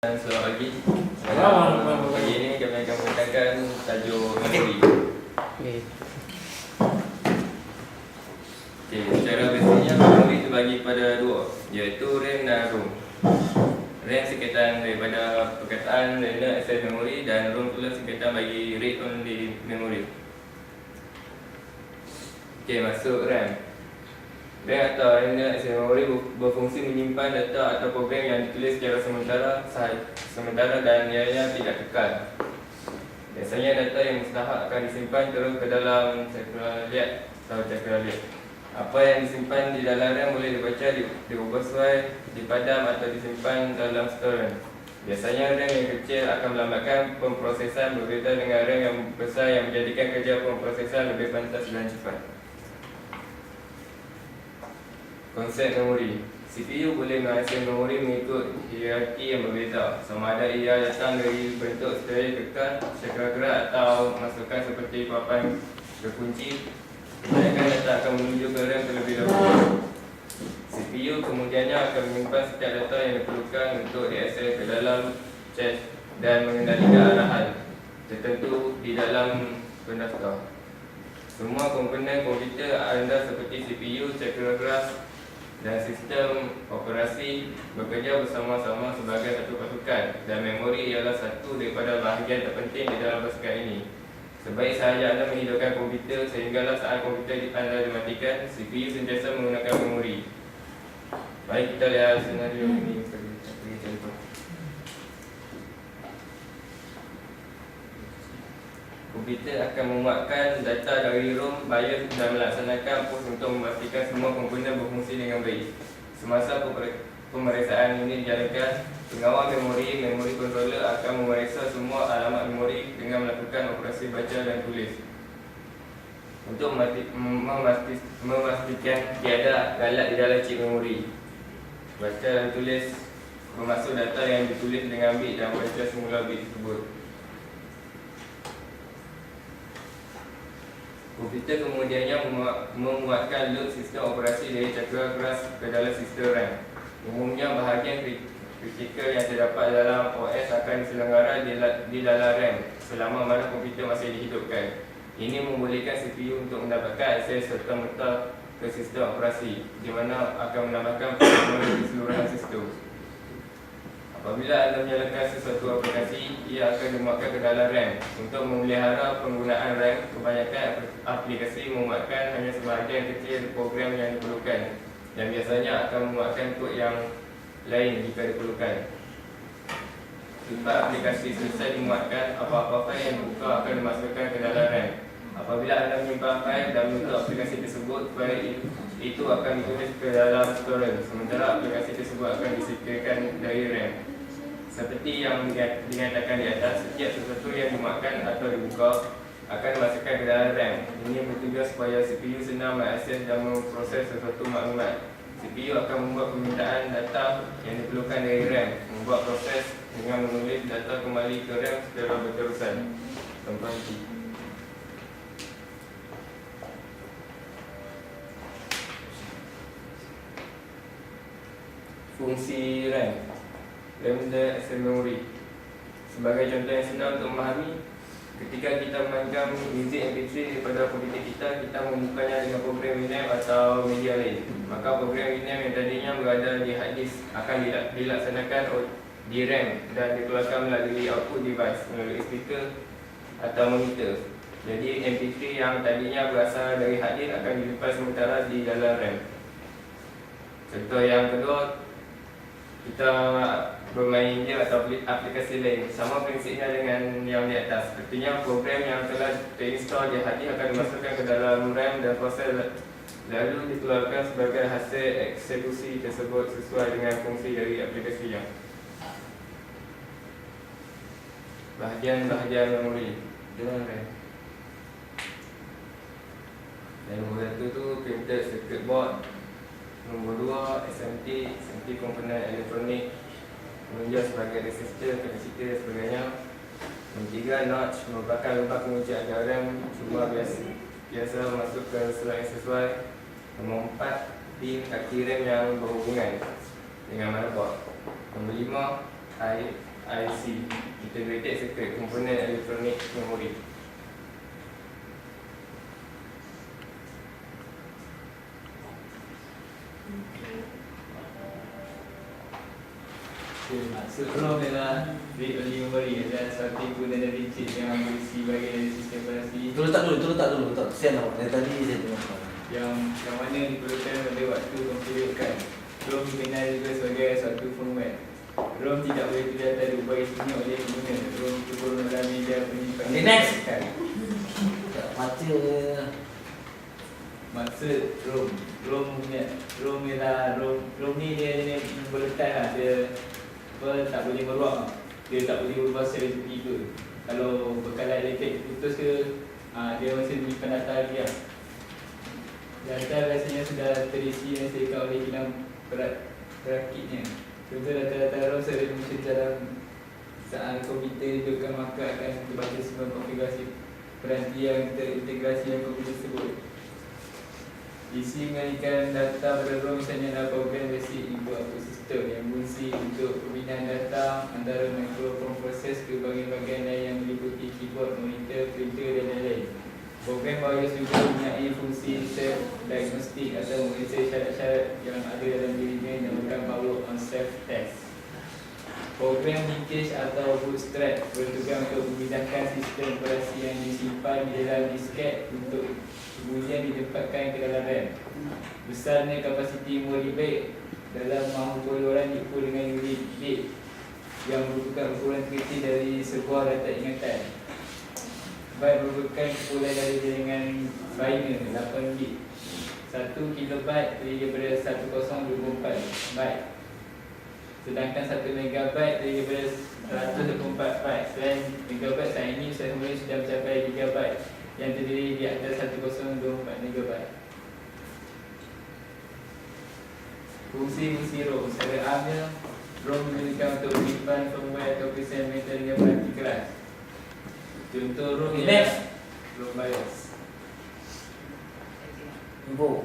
Selamat pagi. Pagi ini kami akan membicarakan tajuk memori. Secara basic memori terbagi pada dua, iaitu RAM dan ROM. RAM singkatan daripada perkataan Random Access Memory dan ROM pula singkatan bagi Read Only Memory. Masuk RAM. RAM atau Random Access Memory berfungsi menyimpan data atau program yang ditulis secara sementara dan ianya tidak kekal. Biasanya data yang mustahak akan disimpan terus ke dalam sekretariat atau sekretariat. Apa yang disimpan di dalam RAM boleh dibaca, diubah sesuai, dipadam atau disimpan dalam storage. Biasanya RAM yang kecil akan melambatkan pemprosesan berbeza dengan RAM yang besar yang menjadikan kerja pemprosesan lebih pantas dan cepat. Konsep memori. CPU boleh menghasilkan memori mengikut hierarki yang berbeza, sama ada ia datang dari bentuk stereo kekal, secara gerak atau masukan seperti papan berkunci. Kebanyakan data akan menuju ke RAM terlebih dahulu. CPU kemudiannya akan menyimpan setiap data yang diperlukan untuk diakses ke dalam cache dan mengendalikan arahan tertentu di dalam pendaftar. Semua komponen komputer anda seperti CPU, cakra dan sistem operasi bekerja bersama-sama sebagai satu pasukan, dan memori ialah satu daripada bahagian terpenting di dalam pasukan ini. Sebaik sahaja anda menghidupkan komputer sehinggalah saat komputer anda dimatikan, CPU sentiasa menggunakan memori. Baik, kita lihat senario ini. Komputer akan memuatkan data dari ROM, BIOS dan melaksanakan POS untuk memastikan semua komponen berfungsi dengan baik. Semasa pemeriksaan ini dijalankan, pengawal memori controller akan memeriksa semua alamat memori dengan melakukan operasi baca dan tulis untuk memastikan tiada galat di dalam chip memori. Baca dan tulis bermaksud data yang ditulis dengan bit dan baca semula bit tersebut. Komputer kemudiannya memuatkan load sistem operasi dari cakra keras ke dalam sistem RAM. Umumnya bahagian kritikal yang terdapat dalam OS akan diselenggara di dalam RAM selama mana komputer masih dihidupkan. Ini membolehkan CPU untuk mendapatkan akses serta-merta ke sistem operasi, di mana akan menambahkan performa keseluruhan sistem. Apabila anda menyalakan sesuatu aplikasi, ia akan dimuatkan ke dalam RAM. Untuk memelihara penggunaan RAM, kebanyakan aplikasi memuatkan hanya sebahagian kecil program yang diperlukan, dan biasanya akan memuatkan kod yang lain jika diperlukan. Selepas aplikasi selesai dimuatkan, apa-apa file yang dibuka akan dimasukkan ke dalam RAM. Apabila anda menyimpan file dan menutup aplikasi tersebut, file itu akan ditulis ke dalam storage, sementara aplikasi tersebut akan disingkirkan dari RAM. Seperti yang dinyatakan di atas, setiap sesuatu yang dimuatkan atau dibuka akan dimasukkan ke dalam RAM. Ini bertujuan supaya CPU senang mengakses dan memproses sesuatu maklumat. CPU akan membuat permintaan data yang diperlukan dari RAM, membuat proses dengan menulis data kembali ke RAM secara berterusan. Sampai fungsi RAM, Random Access Memory. Sebagai contoh yang senang untuk memahami, ketika kita memainkan muzik MP3 daripada komputer kita membukanya dengan program Winamp atau media lain. Maka program Winamp yang tadinya berada di hard disk akan dilaksanakan di RAM dan dikeluarkan melalui output device, melalui speaker atau monitor. Jadi MP3 yang tadinya berasal dari hard disk akan dilepas sementara di dalam RAM. Contoh yang kedua, kita bermain game atau aplikasi lain. Sama prinsipnya dengan yang di atas. Artinya program yang telah terinstall di hard disk akan dimasukkan ke dalam RAM dan proses lalu dikeluarkan sebagai hasil eksekusi tersebut sesuai dengan fungsi dari aplikasinya. Bahagian-bahagian memori dalam RAM. Dan nombor 1 tu printed circuit board. Nombor 2 SMT komponen elektronik, menunjuk sebagai resistor, kapasitor dan sebagainya. Nombor 3 notch merupakan lubang pengunci agar RAM cuma biasa masuk ke selang yang sesuai. Nombor 4 pin kaki RAM yang berhubungan dengan motherboard. Nombor 5 air IC, Integrated Circuit Component Electronic Memory. Maksud ROM ialah read only memory, adalah suatu guna dari chip yang berisi bahagian dari sistem operasi. Itu letak dulu. Kesian awak. Dari tadi saya tengok. yang mana diperlukan pada waktu memperlihatkan. ROM dikenal juga sebagai suatu firmware. ROM tidak boleh didata diubah isinya oleh pengguna. ROM turun dalam media penyimpanan. Okay, next. Tak baca. Maksud ROM ni dia volatile lah. Dia tak boleh meruang. Dia tak boleh berubah secara tiba-tiba. Kalau bekalan elektrik putus ke, dia masih menyimpan data lagi lah. Data biasanya sudah terisi dan disediakan oleh kilang perakitnya. Contoh data-data ROM sering muncul dalam saat komputer dihidupkan, maka akan terbaca semua konfigurasi peranti yang terintegrasi dalam komputer tersebut. Isi mengalihkan data pada ROM misalnya adalah program basic input-output system yang berfungsi untuk pemindahan data antara microproses ke bahagian-bahagian lain yang meliputi keyboard, monitor, printer dan lain-lain. Program BIOS juga mempunyai fungsi self-diagnostic atau mengenali syarat-syarat yang ada dalam dirinya yang dinamakan power on self-test. Program linkage atau bootstrap bertugas untuk memindahkan sistem operasi yang disimpan di dalam disket untuk kemudian ditempatkan ke dalam RAM. Besarnya kapasiti memori byte dalam mahu pengeluaran diukur dengan unit bit yang merupakan ukuran terkecil dari sebuah data ingatan. Byte merupakan kumpulan dari jaringan binary 8 bit. 1 kilobyte terdiri daripada 1024 byte. Sedangkan 1 megabyte terdiri daripada 124 byte. Selain megabyte, saat ini kemudian sudah mencapai gigabyte yang terdiri di atas 1024 MB. Fungsi ROM secara amnya, ROM digunakan untuk menyimpan firmware atau perisian metal dengan peranti keras. Contoh ROM ialah ROM BIOS. Info.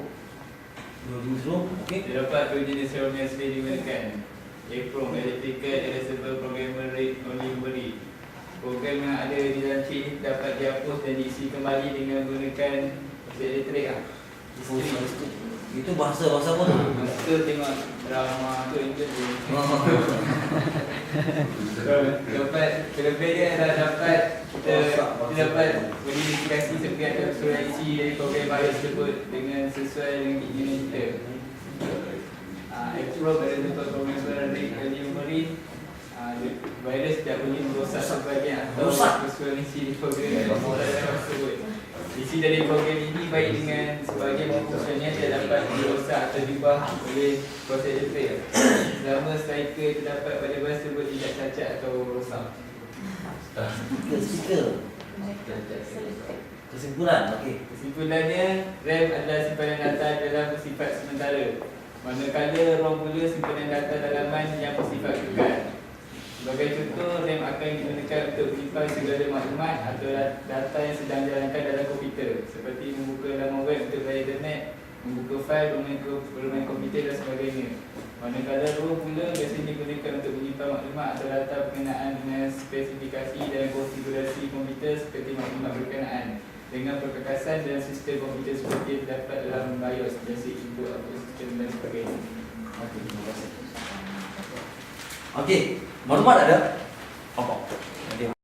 Okey. Terdapat dua jenis ROM yang sering digunakan. EEPROM, Electrical Erasable Programmable Read Only Memory. Program yang ada di dalam chip dapat dihapus dan diisi kembali dengan menggunakan elektrik lah. Itu bahasa apa tu? Masa tengok drama tu interview. Dapat kelebihan dia adalah dapat kita dapat modifikasi seperti ada surat isi dari program BIOS tersebut dengan sesuai dengan keinginan kita. EEPROM adalah bentuk programmable read only memory. Virus tidak boleh merosak sebahagian atau keseluruhan isi di program tersebut. Isi dari program ini baik dengan sebahagian fungsinya tidak dapat dirosak atau diubah oleh proses elektrik. Selama striker terdapat pada bahasa tersebut tidak cacat atau rosak. Stiker. Kesimpulan, okey. Kesimpulannya, RAM adalah simpanan data dalam bersifat sementara, manakala ROM pula simpanan data dalaman yang bersifat kekal. Sebagai contoh, RAM akan digunakan untuk menyimpan segala maklumat atau data yang sedang dijalankan dalam komputer, seperti membuka laman web untuk berlayar internet, membuka fail, bermain komputer dan sebagainya. Manakala ROM pula biasanya digunakan untuk menyimpan maklumat atau data berkenaan dengan spesifikasi dan konfigurasi komputer seperti maklumat berkenaan dengan perkakasan dan sistem komputer seperti yang terdapat dalam BIOS, basic input output system dan sebagainya. Okey, maklumat ada?